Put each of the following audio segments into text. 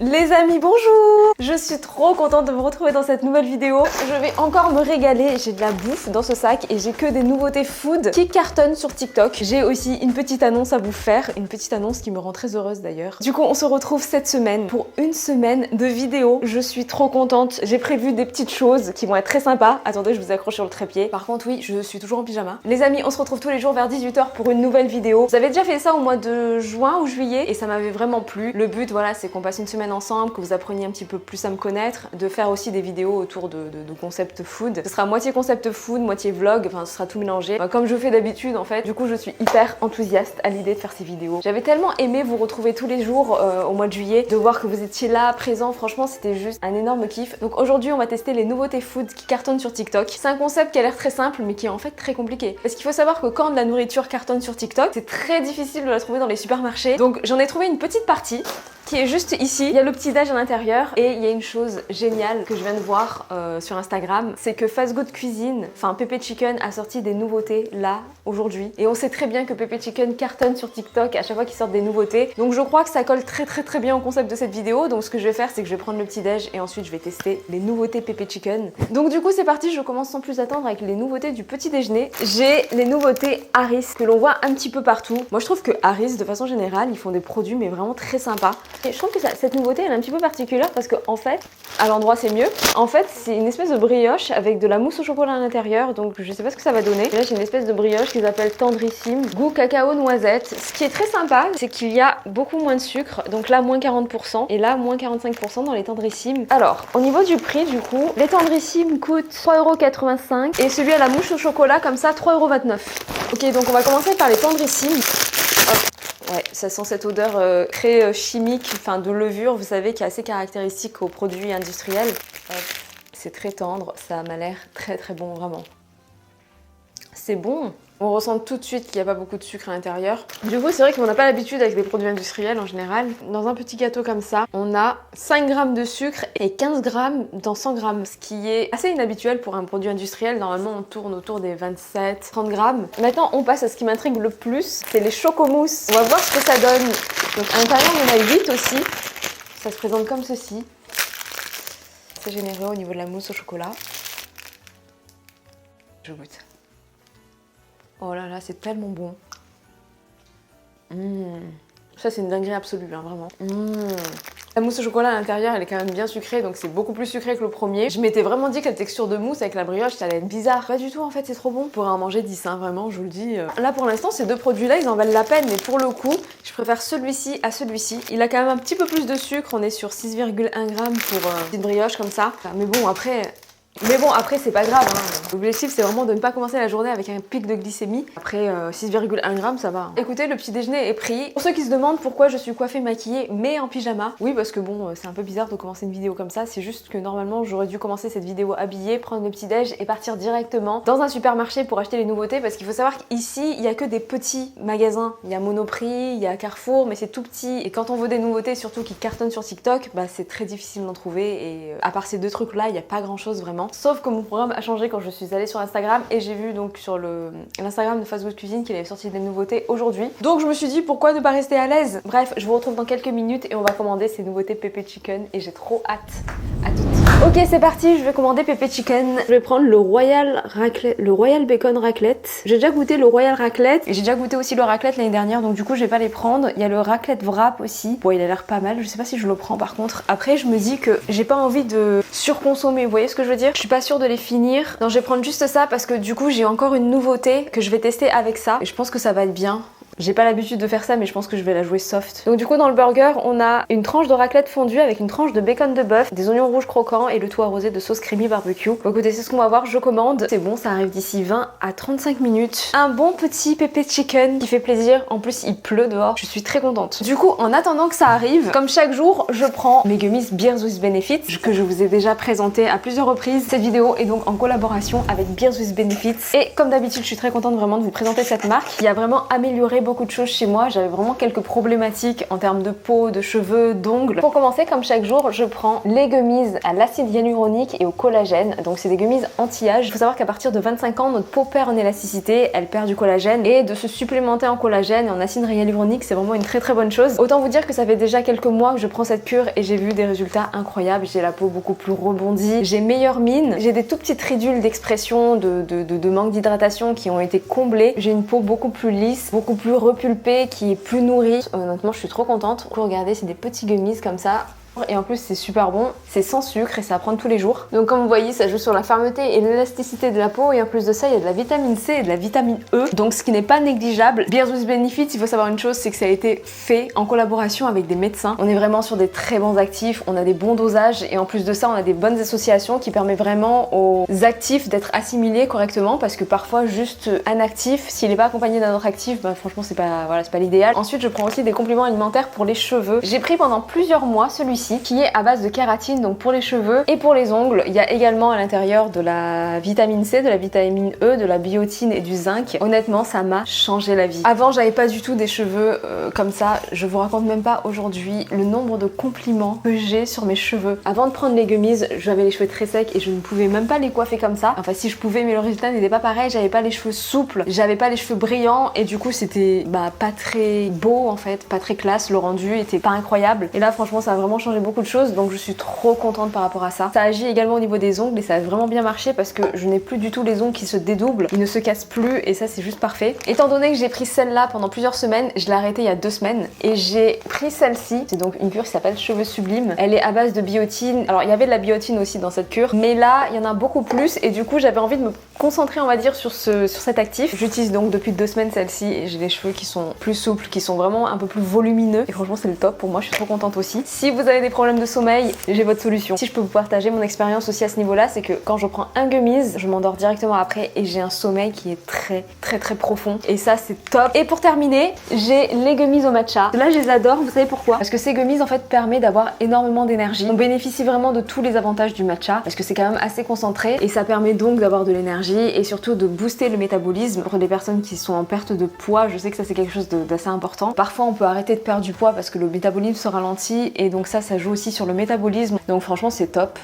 Les amis, bonjour! Je suis trop contente de vous retrouver dans cette nouvelle vidéo. Je vais encore me régaler, j'ai de la bouffe dans ce sac et j'ai que des nouveautés food qui cartonnent sur TikTok. J'ai aussi une petite annonce à vous faire, une petite annonce qui me rend très heureuse d'ailleurs. Du coup, on se retrouve cette semaine pour une semaine de vidéos. Je suis trop contente, j'ai prévu des petites choses qui vont être très sympas. Attendez, je vous accroche sur le trépied. Par contre, oui, je suis toujours en pyjama. Les amis, on se retrouve tous les jours vers 18 h pour une nouvelle vidéo. Vous avez déjà fait ça au mois de juin ou juillet et ça m'avait vraiment plu. Le but, voilà, c'est qu'on passe une semaine ensemble, que vous appreniez un petit peu plus à me connaître, de faire aussi des vidéos autour de concept food. Ce sera moitié concept food, moitié vlog, enfin ce sera tout mélangé. Comme je fais d'habitude en fait. Du coup je suis hyper enthousiaste à l'idée de faire ces vidéos. J'avais tellement aimé vous retrouver tous les jours au mois de juillet, de voir que vous étiez là, présents, franchement c'était juste un énorme kiff. Donc aujourd'hui on va tester les nouveautés food qui cartonnent sur TikTok. C'est un concept qui a l'air très simple mais qui est en fait très compliqué. Parce qu'il faut savoir que quand de la nourriture cartonne sur TikTok, c'est très difficile de la trouver dans les supermarchés. Donc j'en ai trouvé une petite partie qui est juste ici. Il y a le petit déj à l'intérieur et il y a une chose géniale que je viens de voir sur Instagram, c'est que Fast Good Cuisine, enfin Pepe Chicken a sorti des nouveautés là aujourd'hui et on sait très bien que Pepe Chicken cartonne sur TikTok à chaque fois qu'ils sortent des nouveautés. Donc je crois que ça colle très bien au concept de cette vidéo. Donc ce que je vais faire, c'est que je vais prendre le petit déj et ensuite je vais tester les nouveautés Pepe Chicken. Donc du coup c'est parti, je commence sans plus attendre avec les nouveautés du petit déjeuner. J'ai les nouveautés Harris que l'on voit un petit peu partout. Moi je trouve que Harris de façon générale ils font des produits mais vraiment très sympas. Et je trouve que cette nouveauté elle est un petit peu particulière parce que en fait, à l'endroit c'est mieux. En fait c'est une espèce de brioche avec de la mousse au chocolat à l'intérieur, donc je sais pas ce que ça va donner. Et là j'ai une espèce de brioche qu'ils appellent tendrissime, goût cacao noisette. Ce qui est très sympa, c'est qu'il y a beaucoup moins de sucre, donc là moins 40% et là moins 45% dans les tendrissimes. Alors au niveau du prix du coup, les tendrissimes coûtent 3,85 € et celui à la mousse au chocolat comme ça 3,29 €. Ok, donc on va commencer par les tendrissimes. Hop. Ouais, ça sent cette odeur très chimique, enfin de levure, vous savez, qui est assez caractéristique aux produits industriels. C'est très tendre, ça m'a l'air très bon, vraiment. C'est bon. On ressent tout de suite qu'il n'y a pas beaucoup de sucre à l'intérieur. Du coup, c'est vrai qu'on n'a pas l'habitude avec les produits industriels en général. Dans un petit gâteau comme ça, on a 5 grammes de sucre et 15 grammes dans 100 grammes, ce qui est assez inhabituel pour un produit industriel. Normalement, on tourne autour des 27-30 grammes. Maintenant, on passe à ce qui m'intrigue le plus, c'est les chocomousses. On va voir ce que ça donne. Donc, à l'intérieur, il y en a 8 aussi. Ça se présente comme ceci. C'est généreux au niveau de la mousse au chocolat. Je goûte. Oh là là, c'est tellement bon. Ça, c'est une dinguerie absolue, hein, vraiment. La mousse au chocolat à l'intérieur, elle est quand même bien sucrée, donc c'est beaucoup plus sucré que le premier. Je m'étais vraiment dit que la texture de mousse avec la brioche, ça allait être bizarre. Pas du tout, en fait, c'est trop bon. On pourrait en manger 10, hein, vraiment, je vous le dis. Là, pour l'instant, ces deux produits-là, ils en valent la peine, mais pour le coup, je préfère celui-ci à celui-ci. Il a quand même un petit peu plus de sucre, on est sur 6,1 g pour une brioche comme ça. Mais bon, après... c'est pas grave, hein. L'objectif c'est vraiment de ne pas commencer la journée avec un pic de glycémie. Après 6,1 g ça va. Écoutez, le petit déjeuner est pris. Pour ceux qui se demandent pourquoi je suis coiffée maquillée mais en pyjama, oui parce que bon c'est un peu bizarre de commencer une vidéo comme ça. C'est juste que normalement j'aurais dû commencer cette vidéo habillée, prendre le petit déj et partir directement dans un supermarché pour acheter les nouveautés. Parce qu'il faut savoir qu'ici il y a que des petits magasins. Il y a Monoprix, il y a Carrefour, mais c'est tout petit. Et quand on veut des nouveautés surtout qui cartonnent sur TikTok, bah c'est très difficile d'en trouver. Et à part ces deux trucs là, il n'y a pas grand chose vraiment. Sauf que mon programme a changé quand je suis allée sur Instagram et j'ai vu donc sur l'Instagram de Fast Good Cuisine qu'il avait sorti des nouveautés aujourd'hui. Donc je me suis dit pourquoi ne pas rester à l'aise. Bref, je vous retrouve dans quelques minutes et on va commander ces nouveautés Pepe Chicken et j'ai trop hâte. À toutes. Ok, c'est parti, je vais commander Pepe Chicken. Je vais prendre le Royal Bacon Raclette. J'ai déjà goûté le Royal Raclette et j'ai déjà goûté aussi le raclette l'année dernière, donc du coup je vais pas les prendre. Il y a le raclette wrap aussi. Bon, il a l'air pas mal, je sais pas si je le prends par contre. Après, je me dis que j'ai pas envie de surconsommer, vous voyez ce que je veux dire? Je suis pas sûre de les finir. Non, je vais prendre juste ça parce que du coup j'ai encore une nouveauté que je vais tester avec ça et je pense que ça va être bien. J'ai pas l'habitude de faire ça mais je pense que je vais la jouer soft. Donc du coup dans le burger on a une tranche de raclette fondue avec une tranche de bacon de bœuf, des oignons rouges croquants et le tout arrosé de sauce creamy barbecue. Bon écoutez, c'est ce qu'on va voir, je commande. C'est bon, ça arrive d'ici 20 à 35 minutes. Un bon petit Pepe Chicken qui fait plaisir. En plus il pleut dehors, je suis très contente. Du coup en attendant que ça arrive, comme chaque jour je prends mes gummies Beers with Benefits que je vous ai déjà présenté à plusieurs reprises. Cette vidéo est donc en collaboration avec Beers with Benefits et comme d'habitude je suis très contente vraiment de vous présenter cette marque qui a vraiment amélioré beaucoup beaucoup de choses chez moi. J'avais vraiment quelques problématiques en termes de peau, de cheveux, d'ongles. Pour commencer, comme chaque jour, je prends les gummies à l'acide hyaluronique et au collagène. Donc c'est des gummies anti-âge. Il faut savoir qu'à partir de 25 ans, notre peau perd en élasticité, elle perd du collagène, et de se supplémenter en collagène et en acide hyaluronique, c'est vraiment une très très bonne chose. Autant vous dire que ça fait déjà quelques mois que je prends cette cure et j'ai vu des résultats incroyables. J'ai la peau beaucoup plus rebondie, j'ai meilleure mine, j'ai des tout petites ridules d'expression, de manque d'hydratation qui ont été comblées. J'ai une peau beaucoup plus lisse, beaucoup plus repulpée, qui est plus nourrie. Honnêtement, je suis trop contente. Du coup, regardez, c'est des petits gummies comme ça. Et en plus c'est super bon, c'est sans sucre et c'est à prendre tous les jours. Donc comme vous voyez, ça joue sur la fermeté et l'élasticité de la peau, et en plus de ça il y a de la vitamine C et de la vitamine E, donc ce qui n'est pas négligeable. Beers with Benefits, il faut savoir une chose, c'est que ça a été fait en collaboration avec des médecins. On est vraiment sur des très bons actifs, on a des bons dosages, et en plus de ça on a des bonnes associations qui permettent vraiment aux actifs d'être assimilés correctement, parce que parfois juste un actif, s'il n'est pas accompagné d'un autre actif, bah franchement c'est pas, voilà, c'est pas l'idéal. Ensuite je prends aussi des compléments alimentaires pour les cheveux. J'ai pris pendant plusieurs mois celui-ci qui est à base de kératine, donc pour les cheveux et pour les ongles. Il y a également à l'intérieur de la vitamine C, de la vitamine E, de la biotine et du zinc. Honnêtement, ça m'a changé la vie. Avant, j'avais pas du tout des cheveux comme ça. Je vous raconte même pas aujourd'hui le nombre de compliments que j'ai sur mes cheveux. Avant de prendre les gummies, j'avais les cheveux très secs et je ne pouvais même pas les coiffer comme ça. Enfin, si je pouvais, mais le résultat n'était pas pareil. J'avais pas les cheveux souples, j'avais pas les cheveux brillants, et du coup, c'était pas très beau en fait, pas très classe. Le rendu était pas incroyable. Et là, franchement, ça a vraiment changé beaucoup de choses, donc je suis trop contente par rapport à ça. Ça agit également au niveau des ongles et ça a vraiment bien marché, parce que je n'ai plus du tout les ongles qui se dédoublent, ils ne se cassent plus, et ça c'est juste parfait. Étant donné que j'ai pris celle-là pendant plusieurs semaines, je l'ai arrêtée il y a 2 semaines et j'ai pris celle-ci. C'est donc une cure qui s'appelle Cheveux Sublimes. Elle est à base de biotine. Alors il y avait de la biotine aussi dans cette cure, mais là il y en a beaucoup plus, et du coup j'avais envie de me concentrer, on va dire, sur cet actif. J'utilise donc depuis 2 semaines celle-ci et j'ai les cheveux qui sont plus souples, qui sont vraiment un peu plus volumineux, et franchement c'est le top pour moi, je suis trop contente aussi. Si vous avez des problèmes de sommeil, j'ai votre solution. Si je peux vous partager mon expérience aussi à ce niveau là, c'est que quand je prends un gummies, je m'endors directement après et j'ai un sommeil qui est très profond, et ça c'est top. Et pour terminer, j'ai les gummies au matcha. Là je les adore, vous savez pourquoi? Parce que ces gummies en fait permettent d'avoir énormément d'énergie. On bénéficie vraiment de tous les avantages du matcha, parce que c'est quand même assez concentré, et ça permet donc d'avoir de l'énergie et surtout de booster le métabolisme. Pour les personnes qui sont en perte de poids, je sais que ça c'est quelque chose d'assez important. Parfois on peut arrêter de perdre du poids parce que le métabolisme se ralentit, et donc ça joue aussi sur le métabolisme. Donc franchement c'est top.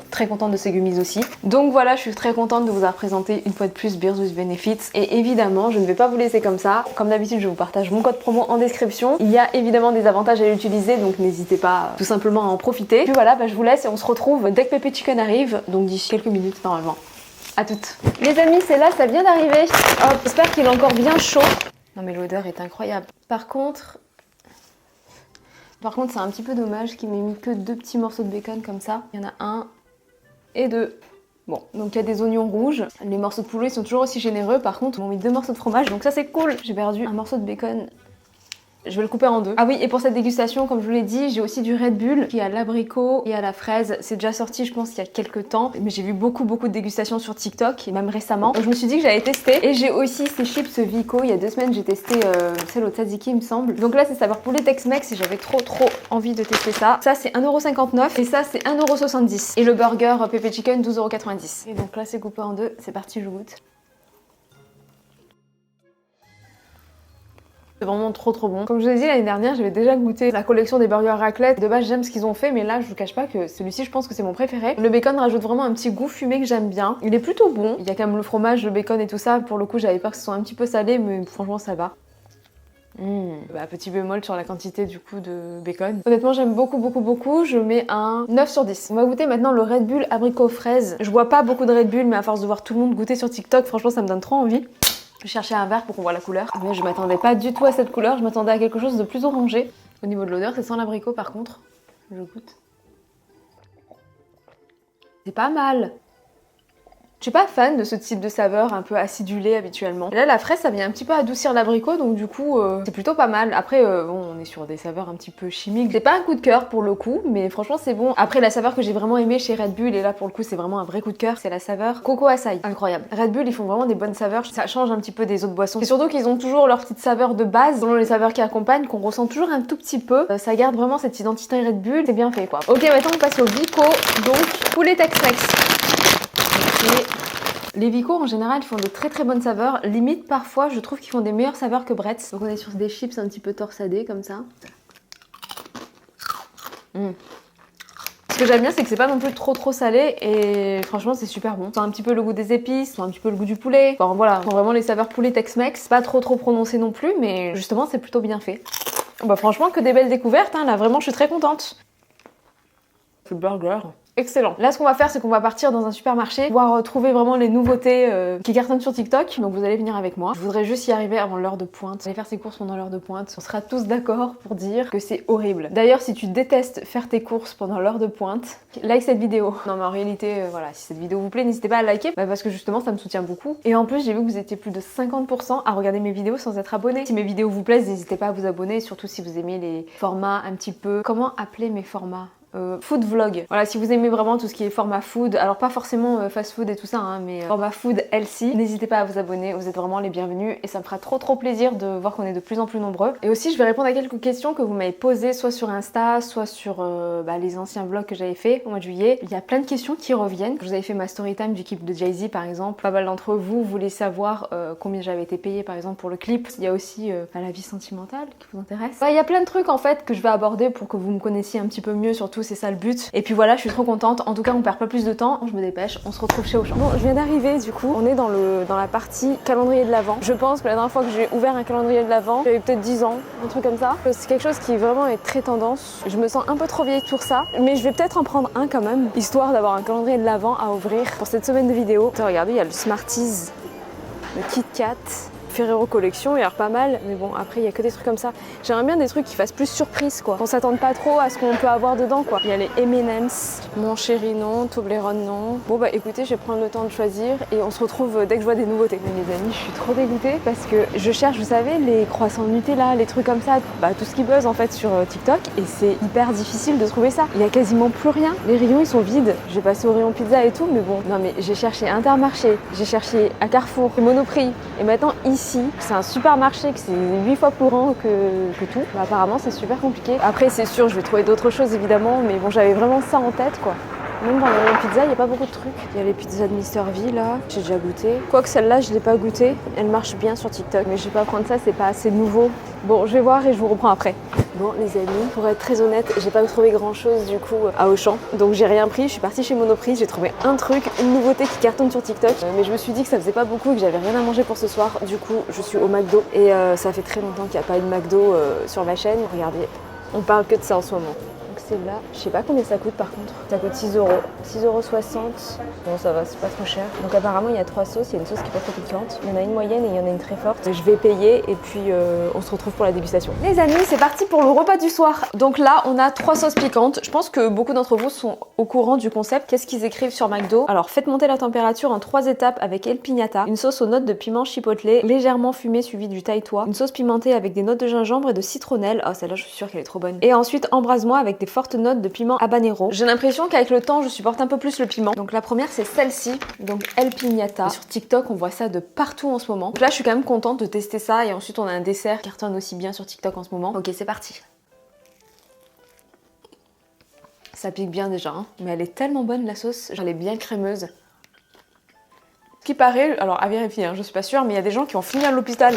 Très contente de ces gummies aussi. Donc voilà, je suis très contente de vous avoir présenté une fois de plus Beers with Benefits, et évidemment je ne vais pas vous laisser comme ça. Comme d'habitude, je vous partage mon code promo en description. Il y a évidemment des avantages à l'utiliser, donc n'hésitez pas tout simplement à en profiter. Puis voilà, je vous laisse et on se retrouve dès que Pépé Chicken arrive, donc d'ici quelques minutes normalement. À toutes. Les amis, c'est là, ça vient d'arriver. Hop, j'espère qu'il est encore bien chaud. Non mais l'odeur est incroyable. Par contre, c'est un petit peu dommage qu'il m'ait mis que 2 petits morceaux de bacon comme ça. Il y en a 1 et 2. Bon, donc il y a des oignons rouges. Les morceaux de poulet sont toujours aussi généreux. Par contre, ils m'ont mis 2 morceaux de fromage, donc ça c'est cool. J'ai perdu un morceau de bacon. Je vais le couper en 2. Ah oui, et pour cette dégustation, comme je vous l'ai dit, j'ai aussi du Red Bull qui est à l'abricot et à la fraise. C'est déjà sorti, je pense, il y a quelques temps, mais j'ai vu beaucoup de dégustations sur TikTok, et même récemment. Donc je me suis dit que j'allais tester. Et j'ai aussi ces chips Vico. Il y a 2 semaines, j'ai testé celle au tzatziki, il me semble. Donc là, c'est saveur poulet Tex-Mex, et j'avais trop envie de tester ça. Ça, c'est 1,59 € et ça, c'est 1,70 €. Et le burger Pépé Chicken, 12,90 €. Et donc là, c'est coupé en 2. C'est parti, je goûte. C'est vraiment trop bon. Comme je vous ai dit l'année dernière, j'avais déjà goûté la collection des burgers raclette. De base, j'aime ce qu'ils ont fait, mais là, je vous cache pas que celui-ci, je pense que c'est mon préféré. Le bacon rajoute vraiment un petit goût fumé que j'aime bien. Il est plutôt bon. Il y a quand même le fromage, le bacon et tout ça. Pour le coup, j'avais peur que ce soit un petit peu salé, mais franchement, ça va. Petit bémol sur la quantité du coup de bacon. Honnêtement, j'aime beaucoup. Je mets un 9 sur 10. On va goûter maintenant le Red Bull abricot fraise. Je bois pas beaucoup de Red Bull, mais à force de voir tout le monde goûter sur TikTok, franchement, ça me donne trop envie. Je cherchais un verre pour qu'on voit la couleur. Mais je m'attendais pas du tout à cette couleur, je m'attendais à quelque chose de plus orangé. Au niveau de l'odeur, c'est sans l'abricot par contre. Je goûte. C'est pas mal. Je suis pas fan de ce type de saveur un peu acidulée habituellement. Et là, la fraise, ça vient un petit peu adoucir l'abricot, donc du coup, c'est plutôt pas mal. Après, bon, on est sur des saveurs un petit peu chimiques. C'est pas un coup de cœur pour le coup, mais franchement, c'est bon. Après, la saveur que j'ai vraiment aimée chez Red Bull, et là, pour le coup, c'est vraiment un vrai coup de cœur, c'est la saveur coco açaï. Incroyable. Red Bull, ils font vraiment des bonnes saveurs. Ça change un petit peu des autres boissons. Et surtout qu'ils ont toujours leur petite saveur de base, selon les saveurs qui accompagnent, qu'on ressent toujours un tout petit peu. Ça garde vraiment cette identité Red Bull. C'est bien fait, quoi. Ok, maintenant, on passe au Vico. Donc, poulet Tex-Mex. Les Vico en général font de très très bonnes saveurs. Limite parfois je trouve qu'ils font des meilleures saveurs que Bretz. Donc on est sur des chips un petit peu torsadés comme ça. Ce que j'aime bien, c'est que c'est pas non plus trop salé et franchement c'est super bon. C'est un petit peu le goût des épices, un petit peu le goût du poulet. Enfin voilà, vraiment les saveurs poulet Tex-Mex. Pas trop prononcé non plus, mais justement c'est plutôt bien fait. Bah franchement que des belles découvertes, hein. Là vraiment je suis très contente. Le burger. Excellent. Là, ce qu'on va faire, c'est qu'on va partir dans un supermarché, pouvoir trouver vraiment les nouveautés qui cartonnent sur TikTok. Donc vous allez venir avec moi. Je voudrais juste y arriver avant l'heure de pointe. Aller faire ses courses pendant l'heure de pointe. On sera tous d'accord pour dire que c'est horrible. D'ailleurs, si tu détestes faire tes courses pendant l'heure de pointe, like cette vidéo. Non mais en réalité, voilà, si cette vidéo vous plaît, n'hésitez pas à liker, parce que justement, ça me soutient beaucoup. Et en plus, j'ai vu que vous étiez plus de 50% à regarder mes vidéos sans être abonné. Si mes vidéos vous plaisent, n'hésitez pas à vous abonner, surtout si vous aimez les formats un petit peu... Comment appeler mes formats ? Food vlog. Voilà, si vous aimez vraiment tout ce qui est format food, alors pas forcément fast food et tout ça, hein, mais format food healthy, n'hésitez pas à vous abonner, vous êtes vraiment les bienvenus et ça me fera trop plaisir de voir qu'on est de plus en plus nombreux. Et aussi, je vais répondre à quelques questions que vous m'avez posées, soit sur Insta, soit sur les anciens vlogs que j'avais fait au mois de juillet. Il y a plein de questions qui reviennent. Je vous avais fait ma story time du clip de Jay-Z par exemple. Pas mal d'entre vous voulaient savoir combien j'avais été payée par exemple pour le clip. Il y a aussi la vie sentimentale qui vous intéresse. Il y a plein de trucs en fait que je vais aborder pour que vous me connaissiez un petit peu mieux, surtout c'est ça le but. Et puis voilà, je suis trop contente. En tout cas, on perd pas plus de temps. Je me dépêche. On se retrouve chez Auchan. Bon, je viens d'arriver du coup. On est dans la partie calendrier de l'Avent. Je pense que la dernière fois que j'ai ouvert un calendrier de l'Avent, j'avais peut-être 10 ans, un truc comme ça. C'est quelque chose qui vraiment est très tendance. Je me sens un peu trop vieille pour ça, mais je vais peut-être en prendre un quand même, histoire d'avoir un calendrier de l'Avent à ouvrir pour cette semaine de vidéo. Regardez, il y a le Smarties, le Kit Kat, Ferrero Collection, il y a l'air pas mal, mais bon après il y a que des trucs comme ça. J'aimerais bien des trucs qui fassent plus surprise quoi, qu'on s'attende pas trop à ce qu'on peut avoir dedans quoi. Il y a les M&M's, Mon Chéri non, Toblerone non. Bon bah écoutez, je vais prendre le temps de choisir et on se retrouve dès que je vois des nouveautés. Mais les amis, je suis trop dégoûtée parce que je cherche, vous savez, les croissants Nutella, les trucs comme ça, tout ce qui buzz en fait sur TikTok et c'est hyper difficile de trouver ça. Il y a quasiment plus rien, les rayons ils sont vides. J'ai passé au rayon pizza et tout, mais bon, non mais j'ai cherché Intermarché, j'ai cherché à Carrefour, Monoprix et maintenant ici, c'est un supermarché que c'est 8 fois plus grand que tout. Bah, apparemment c'est super compliqué. Après c'est sûr je vais trouver d'autres choses évidemment, mais bon j'avais vraiment ça en tête quoi. Même dans les pizzas, il n'y a pas beaucoup de trucs. Il y a les pizzas de Mister V là, j'ai déjà goûté. Quoique celle-là, je ne l'ai pas goûtée. Elle marche bien sur TikTok, mais je vais pas prendre ça, c'est pas assez nouveau. Bon, je vais voir et je vous reprends après. Bon les amis, pour être très honnête, j'ai pas trouvé grand chose du coup à Auchan. Donc j'ai rien pris, je suis partie chez Monoprix, j'ai trouvé un truc, une nouveauté qui cartonne sur TikTok. Mais je me suis dit que ça faisait pas beaucoup et que j'avais rien à manger pour ce soir. Du coup, je suis au McDo et ça fait très longtemps qu'il n'y a pas eu de McDo sur ma chaîne. Regardez, on parle que de ça en ce moment. C'est là, je sais pas combien ça coûte par contre. Ça coûte 6 €, 6,60 €. Bon ça va, c'est pas trop cher. Donc apparemment il y a 3 sauces, il y a une sauce qui est pas trop piquante. Il y en a une moyenne et il y en a une très forte. Je vais payer et puis on se retrouve pour la dégustation. Les amis, c'est parti pour le repas du soir. Donc là on a 3 sauces piquantes. Je pense que beaucoup d'entre vous sont au courant du concept. Qu'est-ce qu'ils écrivent sur McDo? Alors faites monter la température en 3 étapes avec El Piñata, une sauce aux notes de piment chipotle, légèrement fumée suivie du taille-toi, une sauce pimentée avec des notes de gingembre et de citronnelle. Oh celle-là je suis sûre qu'elle est trop bonne. Et ensuite embrase-moi avec des fortes notes de piment habanero. J'ai l'impression qu'avec le temps je supporte un peu plus le piment. Donc la première c'est celle-ci, donc El Piñata. Sur TikTok on voit ça de partout en ce moment. Donc là je suis quand même contente de tester ça et ensuite on a un dessert qui cartonne aussi bien sur TikTok en ce moment. Ok c'est parti. Ça pique bien déjà, hein. Mais elle est tellement bonne la sauce, elle est bien crémeuse. Ce qui paraît, alors à vérifier, hein, je suis pas sûre, mais il y a des gens qui ont fini à l'hôpital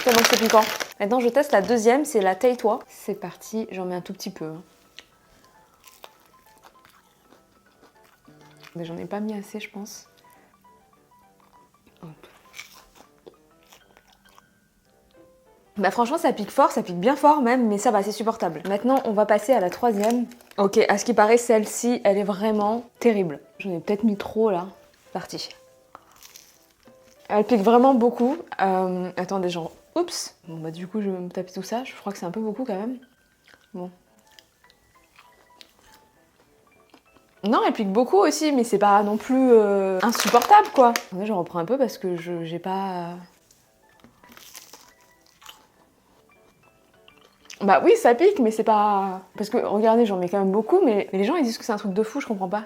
tellement que c'est piquant. Maintenant je teste la deuxième, c'est la taille-toi. C'est parti, j'en mets un tout petit peu. Mais j'en ai pas mis assez je pense. Hop. Bah franchement ça pique fort, ça pique bien fort même, mais ça va, c'est supportable. Maintenant on va passer à la troisième. Ok, à ce qui paraît celle-ci, elle est vraiment terrible. J'en ai peut-être mis trop là. Parti. Elle pique vraiment beaucoup. Attendez, genre, oups. Bon bah du coup je vais me taper tout ça, je crois que c'est un peu beaucoup quand même. Bon. Non, elle pique beaucoup aussi, mais c'est pas non plus insupportable quoi. Attendez, je reprends un peu parce que j'ai pas... Bah oui, ça pique, mais c'est pas... Parce que, regardez, j'en mets quand même beaucoup, mais les gens ils disent que c'est un truc de fou, je comprends pas.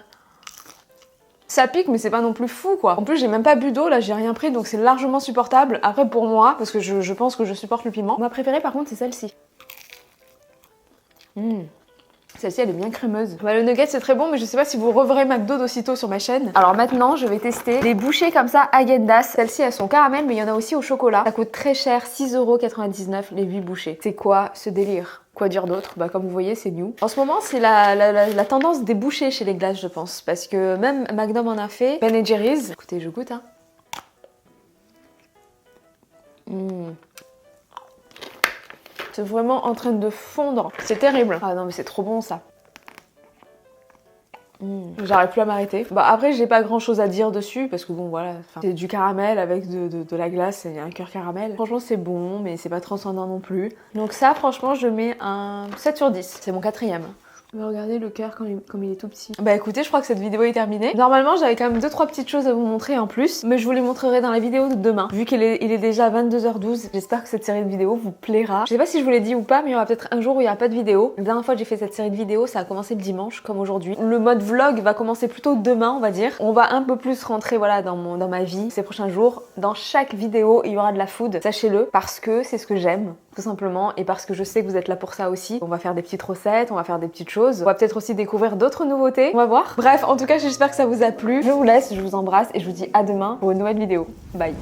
Ça pique, mais c'est pas non plus fou, quoi. En plus, j'ai même pas bu d'eau, là, j'ai rien pris, donc c'est largement supportable. Après, pour moi, parce que je pense que je supporte le piment. Ma préférée, par contre, c'est celle-ci. Celle-ci elle est bien crémeuse. Bah, le nugget c'est très bon mais je sais pas si vous reverrez McDo d'aussitôt sur ma chaîne. Alors maintenant je vais tester les bouchées comme ça Häagen-Dazs. Celles-ci elles sont caramel mais il y en a aussi au chocolat. Ça coûte très cher, 6,99 € les 8 bouchées. C'est quoi ce délire? Quoi dire d'autre? Bah comme vous voyez c'est new. En ce moment c'est la tendance des bouchées chez les glaces je pense. Parce que même Magnum en a fait. Ben & Jerry's. Écoutez je goûte hein. C'est vraiment en train de fondre. C'est terrible. Ah non mais c'est trop bon ça. J'arrive plus à m'arrêter. Bah après j'ai pas grand chose à dire dessus parce que bon voilà, c'est du caramel avec de la glace et un cœur caramel. Franchement c'est bon mais c'est pas transcendant non plus. Donc ça franchement je mets un 7 sur 10. C'est mon 4e. Mais regardez le cœur comme il est tout petit. Bah écoutez, je crois que cette vidéo est terminée. Normalement, j'avais quand même 2-3 petites choses à vous montrer en plus, mais je vous les montrerai dans la vidéo de demain. Vu qu'il est déjà 22h12, j'espère que cette série de vidéos vous plaira. Je sais pas si je vous l'ai dit ou pas, mais il y aura peut-être un jour où il n'y aura pas de vidéo. La dernière fois que j'ai fait cette série de vidéos, ça a commencé le dimanche, comme aujourd'hui. Le mode vlog va commencer plutôt demain, on va dire. On va un peu plus rentrer voilà, dans ma vie ces prochains jours. Dans chaque vidéo, il y aura de la food, sachez-le, parce que c'est ce que j'aime. Tout simplement, et parce que je sais que vous êtes là pour ça aussi. On va faire des petites recettes, on va faire des petites choses. On va peut-être aussi découvrir d'autres nouveautés. On va voir. Bref, en tout cas, j'espère que ça vous a plu. Je vous laisse, je vous embrasse et je vous dis à demain pour une nouvelle vidéo. Bye!